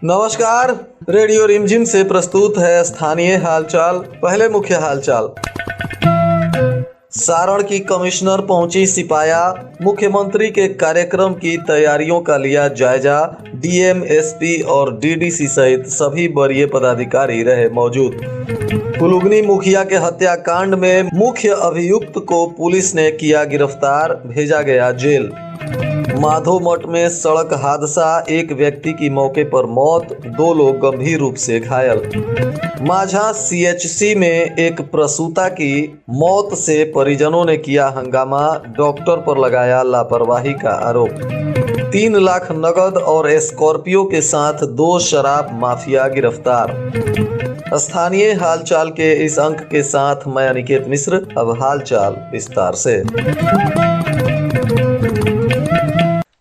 नमस्कार। रेडियो रिमझिम से प्रस्तुत है स्थानीय हालचाल। पहले मुख्य हालचाल। सारण की कमिश्नर पहुंची सिपाया, मुख्यमंत्री के कार्यक्रम की तैयारियों का लिया जायजा। डीएम, एसपी और डीडीसी सहित सभी वरीय पदाधिकारी रहे मौजूद। फुलुगनी मुखिया के हत्याकांड में मुख्य अभियुक्त को पुलिस ने किया गिरफ्तार, भेजा गया जेल। माधो मठ में सड़क हादसा, एक व्यक्ति की मौके पर मौत, 2 लोग गंभीर रूप से घायल। माझा सीएचसी में एक प्रसूता की मौत से परिजनों ने किया हंगामा, डॉक्टर पर लगाया लापरवाही का आरोप। 3 लाख नगद और स्कॉर्पियो के साथ 2 शराब माफिया गिरफ्तार। स्थानीय हालचाल के इस अंक के साथ मैं अनिकेत मिश्र। अब हालचाल विस्तार से।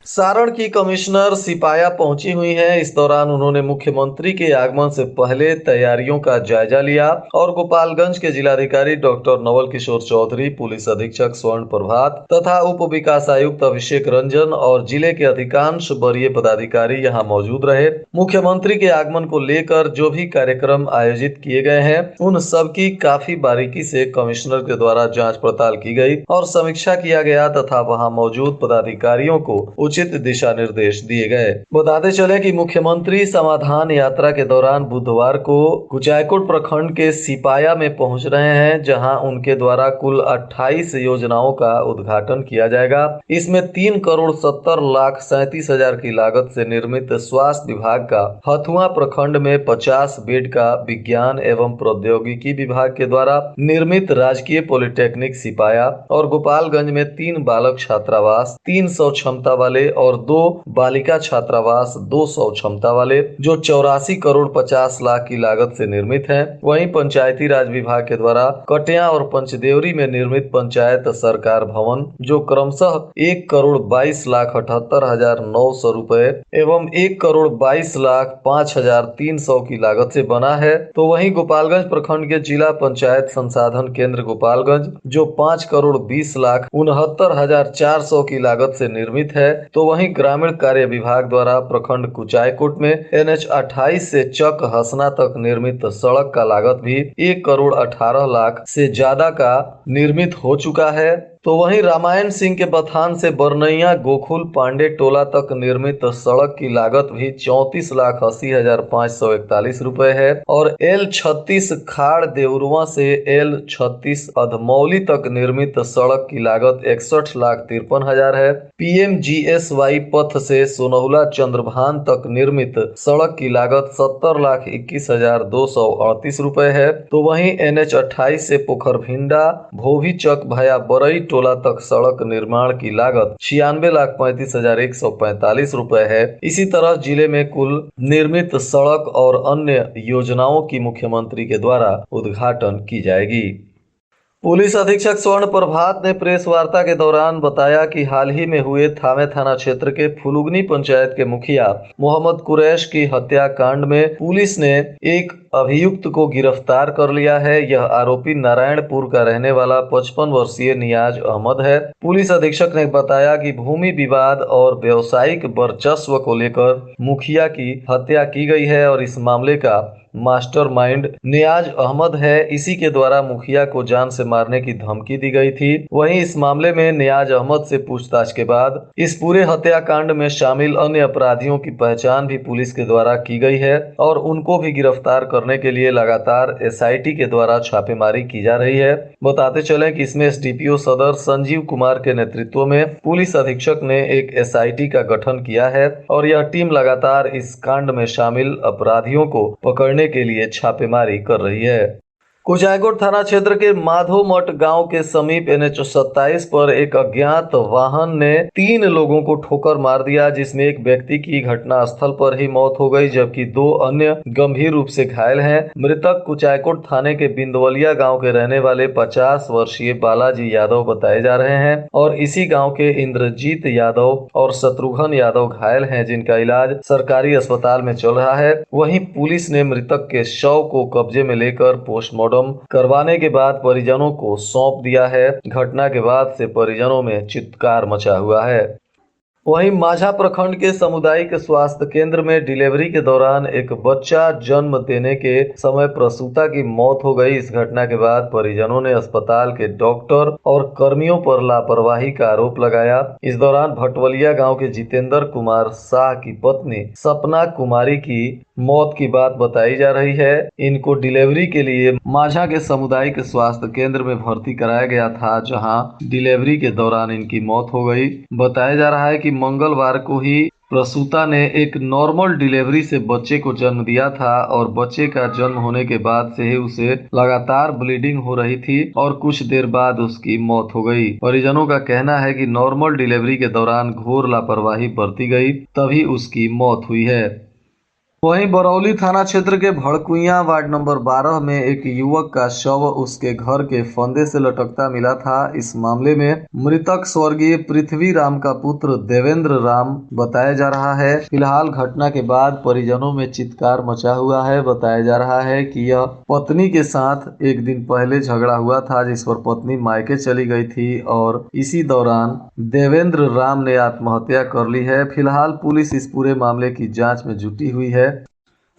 सारण की कमिश्नर सिपाया पहुंची हुई हैं। इस दौरान उन्होंने मुख्यमंत्री के आगमन से पहले तैयारियों का जायजा लिया और गोपालगंज के जिलाधिकारी डॉक्टर नवल किशोर चौधरी, पुलिस अधीक्षक स्वर्ण प्रभात तथा उप विकास आयुक्त अभिषेक रंजन और जिले के अधिकांश वरीय पदाधिकारी यहां मौजूद रहे। मुख्यमंत्री के आगमन को लेकर जो भी कार्यक्रम आयोजित किए गए हैं, उन सबकी काफी बारीकी से कमिश्नर के द्वारा जाँच पड़ताल की गई और समीक्षा किया गया तथा वहाँ मौजूद पदाधिकारियों को उचित दिशा निर्देश दिए गए। बताते चले कि मुख्यमंत्री समाधान यात्रा के दौरान बुधवार को कुचायकोट प्रखंड के सिपाया में पहुंच रहे हैं, जहां उनके द्वारा कुल 28 योजनाओं का उद्घाटन किया जाएगा। इसमें 3,70,37,000 की लागत से निर्मित स्वास्थ्य विभाग का हथुआ प्रखंड में 50 बेड का विज्ञान एवं प्रौद्योगिकी विभाग के द्वारा निर्मित राजकीय पॉलिटेक्निक सिपाया और गोपालगंज में 3 बालक छात्रावास 300 क्षमता वाले और 2 बालिका छात्रावास 200 क्षमता वाले, जो 84 करोड़ 50 लाख की लागत से निर्मित हैं। वहीं पंचायती राज विभाग के द्वारा कटिया और पंचदेवरी में निर्मित पंचायत सरकार भवन, जो क्रमशः 1 करोड़ 22 लाख 78,900 रुपए एवं 1 करोड़ 22 लाख 5,300 की लागत से बना है। तो वहीं गोपालगंज प्रखंड के जिला पंचायत संसाधन केंद्र गोपालगंज, जो 5 करोड़ 20 लाख 69,400 की लागत से निर्मित है। तो वहीं ग्रामीण कार्य विभाग द्वारा प्रखंड कुचायकोट में NH 28 से चक हसना तक निर्मित सड़क का लागत भी 1 करोड़ 18 लाख से ज्यादा का निर्मित हो चुका है। तो वहीं रामायण सिंह के बथान से बरनैया गोकुल पांडे टोला तक निर्मित सड़क की लागत भी 34,80,541 रुपए है और L36 खाड़ देवरुआ से L36 अधमौली तक निर्मित सड़क की लागत 61,53,000 है। PMGSY पथ से सोनहुला चंद्रभान तक निर्मित सड़क की लागत 70,21,238 रुपए है। तो वहीं NH 28 से पोखरभिंडा भोभी चक भया बरई टोला तक सड़क निर्माण की लागत 96,35,145 रुपए है। इसी तरह जिले में कुल निर्मित सड़क और अन्य योजनाओं की मुख्यमंत्री के द्वारा उद्घाटन की जाएगी। पुलिस अधीक्षक स्वर्ण प्रभात ने प्रेस वार्ता के दौरान बताया कि हाल ही में हुए थावे थाना क्षेत्र के फुलुगनी पंचायत के मुखिया मोहम्मद कुरैश की हत्याकांड में पुलिस ने एक अभियुक्त को गिरफ्तार कर लिया है। यह आरोपी नारायणपुर का रहने वाला 55 वर्षीय नियाज अहमद है। पुलिस अधीक्षक ने बताया कि भूमि विवाद और व्यावसायिक वर्चस्व को लेकर मुखिया की हत्या की गई है और इस मामले का मास्टरमाइंड नियाज अहमद है। इसी के द्वारा मुखिया को जान से मारने की धमकी दी गई थी। वहीं इस मामले में नियाज अहमद से पूछताछ के बाद इस पूरे हत्याकांड में शामिल अन्य अपराधियों की पहचान भी पुलिस के द्वारा की गई है और उनको भी गिरफ्तार करने के लिए लगातार SIT के द्वारा छापेमारी की जा रही है। बताते चले कि इसमें SDPO सदर संजीव कुमार के नेतृत्व में पुलिस अधीक्षक ने एक SIT का गठन किया है और यह टीम लगातार इस कांड में शामिल अपराधियों को पकड़ने के लिए छापेमारी कर रही है। कुचायकोट थाना क्षेत्र के माधो मठ गांव के समीप NH 27 पर एक अज्ञात वाहन ने 3 लोगों को ठोकर मार दिया, जिसमें एक व्यक्ति की घटनास्थल पर ही मौत हो गई, जबकि 2 अन्य गंभीर रूप से घायल हैं। मृतक कुचायकोट थाने के बिंदवलिया गांव के रहने वाले 50 वर्षीय बालाजी यादव बताए जा रहे हैं और इसी गाँव के इंद्रजीत यादव और शत्रुघ्न यादव घायल हैं, जिनका इलाज सरकारी अस्पताल में चल रहा है। वहीं पुलिस ने मृतक के शव को कब्जे में लेकर पोस्टमार्टम पोस्टमार्टम करवाने के बाद परिजनों को सौंप दिया है। घटना के बाद से परिजनों में चित्कार मचा हुआ है। वहीं माझा प्रखंड के सामुदायिक स्वास्थ्य केंद्र में डिलीवरी के दौरान एक बच्चा जन्म देने के समय प्रसूता की मौत हो गई। इस घटना के बाद परिजनों ने अस्पताल के डॉक्टर और कर्मियों पर लापरवाही का आरोप लगाया। इस दौरान भटवलिया गांव के जितेंद्र कुमार शाह की पत्नी सपना कुमारी की मौत की बात बताई जा रही है। इनको डिलीवरी के लिए माझा के सामुदायिक स्वास्थ्य केंद्र में भर्ती कराया गया था, जहां डिलीवरी के दौरान इनकी मौत हो गई। बताया जा रहा है कि मंगलवार को ही प्रसूता ने एक नॉर्मल डिलीवरी से बच्चे को जन्म दिया था और बच्चे का जन्म होने के बाद से ही उसे लगातार ब्लीडिंग हो रही थी और कुछ देर बाद उसकी मौत हो गई। परिजनों का कहना है कि नॉर्मल डिलीवरी के दौरान घोर लापरवाही बरती गई, तभी उसकी मौत हुई है। वहीं बरौली थाना क्षेत्र के भड़कुइया वार्ड नंबर 12 में एक युवक का शव उसके घर के फंदे से लटकता मिला था। इस मामले में मृतक स्वर्गीय पृथ्वी राम का पुत्र देवेंद्र राम बताया जा रहा है। फिलहाल घटना के बाद परिजनों में चित्कार मचा हुआ है। बताया जा रहा है कि यह पत्नी के साथ एक दिन पहले झगड़ा हुआ था, जिस पर पत्नी मायके चली गई थी और इसी दौरान देवेंद्र राम ने आत्महत्या कर ली है। फिलहाल पुलिस इस पूरे मामले की जांच में जुटी हुई है।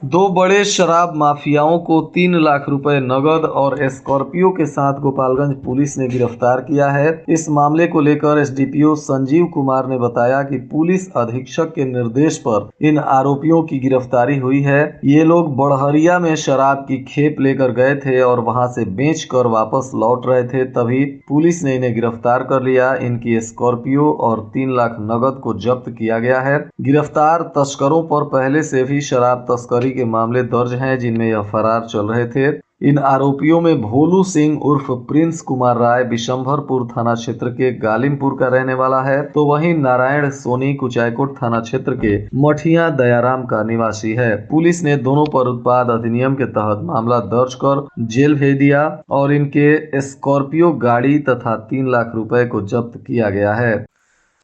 दो बड़े शराब माफियाओं को 3 लाख रुपए नगद और स्कॉर्पियो के साथ गोपालगंज पुलिस ने गिरफ्तार किया है। इस मामले को लेकर एसडीपीओ संजीव कुमार ने बताया कि पुलिस अधीक्षक के निर्देश पर इन आरोपियों की गिरफ्तारी हुई है। ये लोग बड़हरिया में शराब की खेप लेकर गए थे और वहां से बेचकर वापस लौट रहे थे, तभी पुलिस ने इन्हें गिरफ्तार कर लिया। इनकी स्कॉर्पियो और 3 लाख नगद को जब्त किया गया है। गिरफ्तार तस्करों पर पहले से भी शराब तस्करी के मामले दर्ज हैं, जिनमें यह फरार चल रहे थे। इन आरोपियों में भोलू सिंह उर्फ प्रिंस कुमार राय बिशंभरपुर थाना क्षेत्र के गालिमपुर का रहने वाला है, तो वहीं नारायण सोनी कुचायकोट थाना क्षेत्र के मठिया दयाराम का निवासी है। पुलिस ने दोनों पर उत्पाद अधिनियम के तहत मामला दर्ज कर जेल भेज दिया और इनके स्कॉर्पियो गाड़ी तथा 3 लाख रुपए को जब्त किया गया है।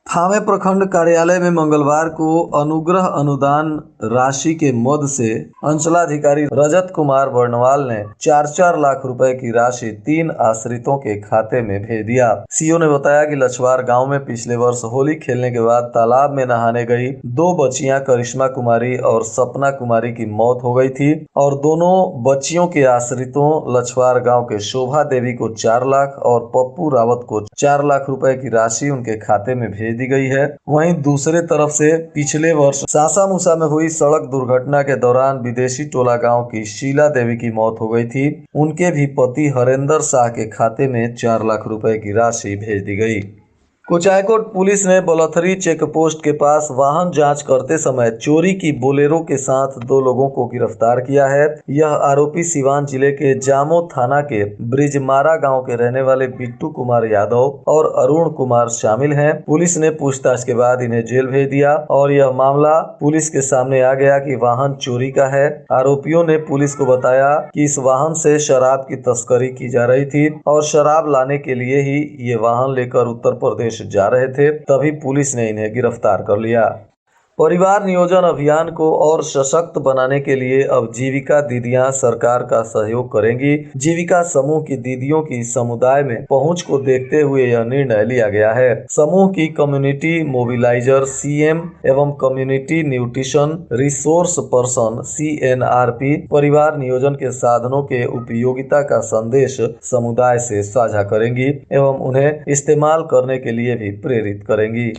थावे प्रखंड कार्यालय में मंगलवार को अनुग्रह अनुदान राशि के मद से अंचलाधिकारी रजत कुमार वर्णवाल ने 4-4 लाख रुपए की राशि 3 आश्रितों के खाते में भेज दिया। सीओ ने बताया कि लछवार गांव में पिछले वर्ष होली खेलने के बाद तालाब में नहाने गई 2 बच्चियां करिश्मा कुमारी और सपना कुमारी की मौत हो गई थी और दोनों बच्चियों के आश्रितों लछवार गाँव के शोभा देवी को 4 लाख और पप्पू रावत को 4 लाख रुपए की राशि उनके खाते में भेज दी गई है। वहीं दूसरे तरफ से पिछले वर्ष सासामुसा में हुई सड़क दुर्घटना के दौरान विदेशी टोला गांव की शीला देवी की मौत हो गई थी। उनके भी पति हरेंद्र शाह के खाते में 4 लाख रुपए की राशि भेज दी गई। कुचायकोट पुलिस ने बलथरी चेक पोस्ट के पास वाहन जांच करते समय चोरी की बोलेरो के साथ 2 लोगों को गिरफ्तार किया है। यह आरोपी सिवान जिले के जामो थाना के ब्रिजमारा गांव के रहने वाले बिट्टू कुमार यादव और अरुण कुमार शामिल हैं। पुलिस ने पूछताछ के बाद इन्हें जेल भेज दिया और यह मामला पुलिस के सामने आ गया कि वाहन चोरी का है। आरोपियों ने पुलिस को बताया कि इस वाहन से शराब की तस्करी की जा रही थी और शराब लाने के लिए ही ये वाहन लेकर उत्तर प्रदेश जा रहे थे, तभी पुलिस ने इन्हें गिरफ्तार कर लिया। परिवार नियोजन अभियान को और सशक्त बनाने के लिए अब जीविका दीदियां सरकार का सहयोग करेंगी। जीविका समूह की दीदियों की समुदाय में पहुंच को देखते हुए यह निर्णय लिया गया है। समूह की कम्युनिटी मोबिलाइजर सीएम एवं community nutrition resource person CNRP परिवार नियोजन के साधनों के उपयोगिता का संदेश समुदाय से साझा करेंगी एवं उन्हें इस्तेमाल करने के लिए भी प्रेरित करेंगी।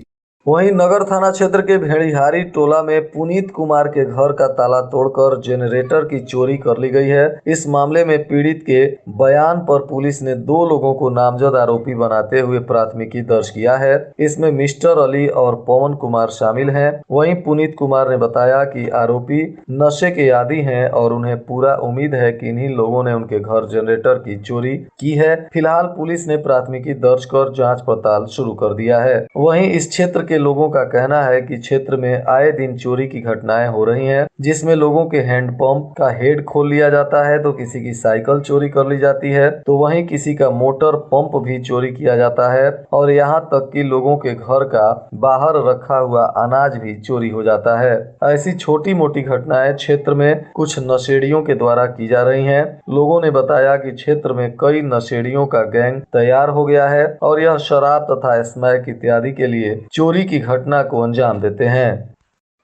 वहीं नगर थाना क्षेत्र के भेड़िहारी टोला में पुनीत कुमार के घर का ताला तोड़कर जनरेटर की चोरी कर ली गई है। इस मामले में पीड़ित के बयान पर पुलिस ने 2 लोगों को नामजद आरोपी बनाते हुए प्राथमिकी दर्ज किया है। इसमें मिस्टर अली और पवन कुमार शामिल हैं। वहीं पुनीत कुमार ने बताया कि आरोपी नशे के आदी हैं और उन्हें पूरा उम्मीद है कि इन्हीं लोगों ने उनके घर जनरेटर की चोरी की है। फिलहाल पुलिस ने प्राथमिकी दर्ज कर जाँच पड़ताल शुरू कर दिया है। वहीं इस क्षेत्र के के लोगों का कहना है कि क्षेत्र में आए दिन चोरी की घटनाएं हो रही हैं, जिसमें लोगों के हैंडपंप का हेड खोल लिया जाता है तो किसी की साइकिल चोरी कर ली जाती है, तो वहीं किसी का मोटर पंप भी चोरी किया जाता है और यहाँ तक कि लोगों के घर का बाहर रखा हुआ अनाज भी चोरी हो जाता है। ऐसी छोटी मोटी घटनाएं क्षेत्र में कुछ नशेड़ियों के द्वारा की जा रही हैं। लोगों ने बताया कि क्षेत्र में कई नशेड़ियों का गैंग तैयार हो गया है और यह शराब तथा स्मैक इत्यादि के लिए चोरी की घटना को अंजाम देते हैं।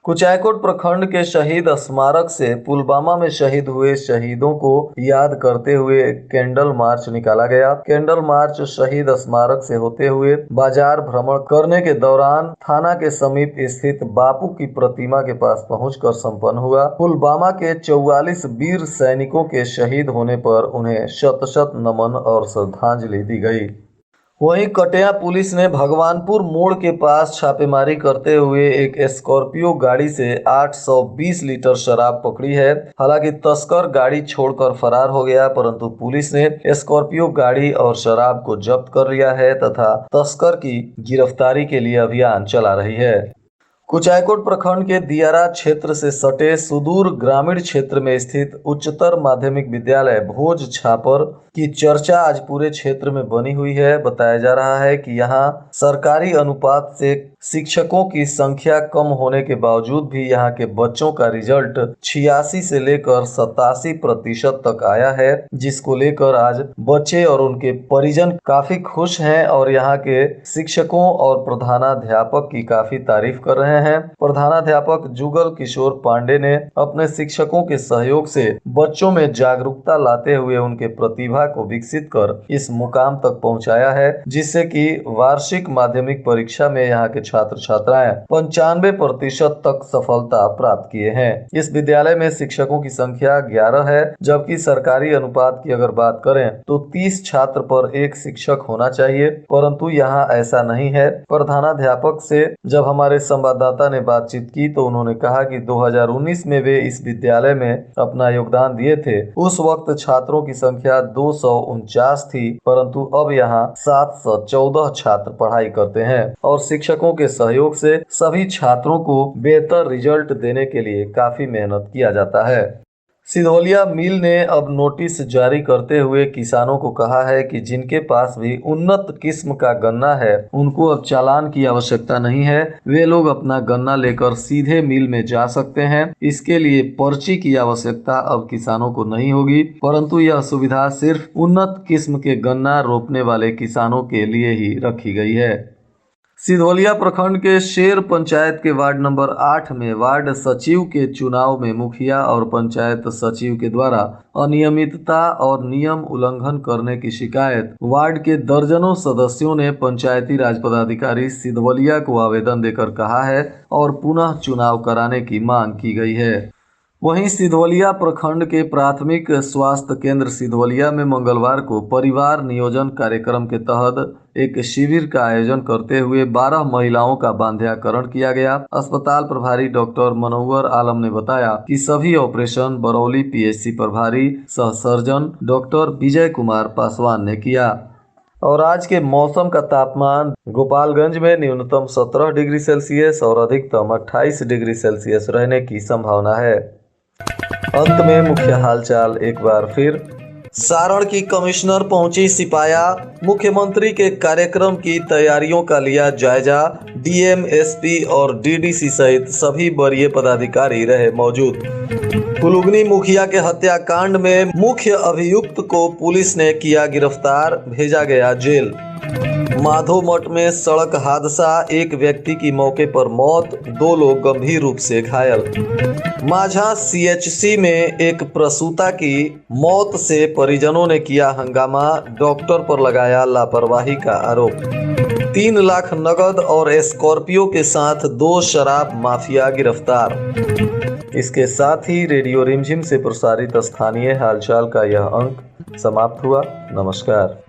कुचायकोट प्रखंड के शहीद स्मारक से पुलवामा में शहीद हुए शहीदों को याद करते हुए कैंडल मार्च निकाला गया। कैंडल मार्च शहीद स्मारक से होते हुए बाजार भ्रमण करने के दौरान थाना के समीप स्थित बापू की प्रतिमा के पास पहुंचकर संपन्न हुआ। पुलवामा के 44 वीर सैनिकों के शहीद होने पर उन्हें शत शत नमन और श्रद्धांजलि दी गई। वहीं कटिया पुलिस ने भगवानपुर मोड़ के पास छापेमारी करते हुए एक स्कॉर्पियो गाड़ी से 820 लीटर शराब पकड़ी है। हालांकि तस्कर गाड़ी छोड़कर फरार हो गया, परंतु पुलिस ने स्कॉर्पियो गाड़ी और शराब को जब्त कर लिया है तथा तस्कर की गिरफ्तारी के लिए अभियान चला रही है। कुचायकोट प्रखंड के दियारा क्षेत्र से सटे सुदूर ग्रामीण क्षेत्र में स्थित उच्चतर माध्यमिक विद्यालय भोज छापर की चर्चा आज पूरे क्षेत्र में बनी हुई है। बताया जा रहा है कि यहां सरकारी अनुपात से शिक्षकों की संख्या कम होने के बावजूद भी यहां के बच्चों का रिजल्ट 86 से लेकर 87% तक आया है, जिसको लेकर आज बच्चे और उनके परिजन काफी खुश हैं और यहां के शिक्षकों और प्रधानाध्यापक की काफी तारीफ कर रहे हैं। प्रधानाध्यापक जुगल किशोर पांडे ने अपने शिक्षकों के सहयोग से बच्चों में जागरूकता लाते हुए उनके प्रतिभा को विकसित कर इस मुकाम तक पहुंचाया है, जिससे कि वार्षिक माध्यमिक परीक्षा में यहाँ के छात्र छात्राएं 95% तक सफलता प्राप्त किए हैं। इस विद्यालय में शिक्षकों की संख्या 11 है, जबकि सरकारी अनुपात की अगर बात करें तो 30 छात्र पर एक शिक्षक होना चाहिए, परंतु यहाँ ऐसा नहीं है। प्रधानाध्यापक से जब हमारे संवाददाता ने बातचीत की तो उन्होंने कहा कि 2019 में वे इस विद्यालय में अपना योगदान दिए थे। उस वक्त छात्रों की संख्या 249 थी, परंतु अब यहाँ 714 छात्र पढ़ाई करते हैं और शिक्षकों के सहयोग से सभी छात्रों को बेहतर रिजल्ट देने के लिए काफी मेहनत किया जाता है। सिधौलिया मिल ने अब नोटिस जारी करते हुए किसानों को कहा है कि जिनके पास भी उन्नत किस्म का गन्ना है उनको अब चालान की आवश्यकता नहीं है। वे लोग अपना गन्ना लेकर सीधे मिल में जा सकते हैं। इसके लिए पर्ची की आवश्यकता अब किसानों को नहीं होगी, परंतु यह सुविधा सिर्फ उन्नत किस्म के गन्ना रोपने वाले किसानों के लिए ही रखी गई है। सिधौलिया प्रखंड के शेर पंचायत के वार्ड नंबर 8 में वार्ड सचिव के चुनाव में मुखिया और पंचायत सचिव के द्वारा अनियमितता और नियम उल्लंघन करने की शिकायत वार्ड के दर्जनों सदस्यों ने पंचायती राज पदाधिकारी सिधौलिया को आवेदन देकर कहा है और पुनः चुनाव कराने की मांग की गई है। वहीं सिधौलिया प्रखंड के प्राथमिक स्वास्थ्य केंद्र सिधौलिया में मंगलवार को परिवार नियोजन कार्यक्रम के तहत एक शिविर का आयोजन करते हुए 12 महिलाओं का बांध्याकरण किया गया। अस्पताल प्रभारी डॉक्टर मनोवर आलम ने बताया कि सभी ऑपरेशन बरौली पीएचसी प्रभारी सह सर्जन डॉक्टर विजय कुमार पासवान ने किया। और आज के मौसम का तापमान गोपालगंज में न्यूनतम 17 डिग्री सेल्सियस और अधिकतम 28 डिग्री सेल्सियस रहने की संभावना है। अंत में मुख्य हालचाल एक बार फिर। सारण की कमिश्नर पहुंची सिपाया, मुख्यमंत्री के कार्यक्रम की तैयारियों का लिया जायजा। डीएम, एसपी और डीडीसी सहित सभी वरीय पदाधिकारी रहे मौजूद। कुलुगनी मुखिया के हत्याकांड में मुख्य अभियुक्त को पुलिस ने किया गिरफ्तार, भेजा गया जेल। माधोमठ में सड़क हादसा, एक व्यक्ति की मौके पर मौत, 2 लोग गंभीर रूप से घायल। माझा सीएचसी में एक प्रसूता की मौत से परिजनों ने किया हंगामा, डॉक्टर पर लगाया लापरवाही का आरोप। 3 लाख नगद और स्कॉर्पियो के साथ 2 शराब माफिया गिरफ्तार। इसके साथ ही रेडियो रिमझिम से प्रसारित स्थानीय हालचाल का यह अंक समाप्त हुआ। नमस्कार।